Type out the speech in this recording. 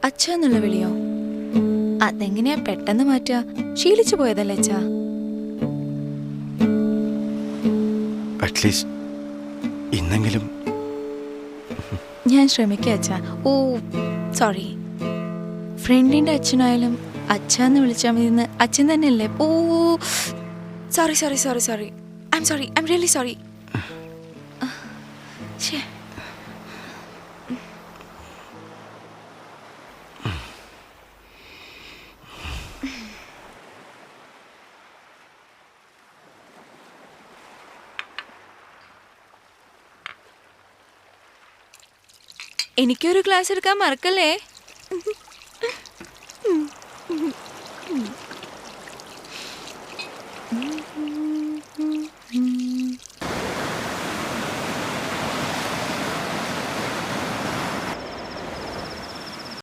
അച്ഛ എന്നുള്ള വിളിയോ? അതെങ്ങനെയാ പെട്ടെന്ന് മാറ്റുക? ശീലിച്ചു പോയതല്ലേ അച്ഛാ? അറ്റ്ലീസ്റ്റ് ഇന്നെങ്കിലും. ഞാൻ ശ്രമിക്കാം അച്ഛാ. Oh sorry. ഫ്രണ്ടിന്റെ അച്ഛനായാലും അച്ഛന്ന് വിളിച്ചാൽ മതി എന്ന് അച്ഛൻ തന്നെയല്ലേ? Oh sorry sorry sorry sorry. I'm really sorry. എനിക്കൊരു ക്ലാസ് എടുക്കാൻ മറക്കല്ലേ?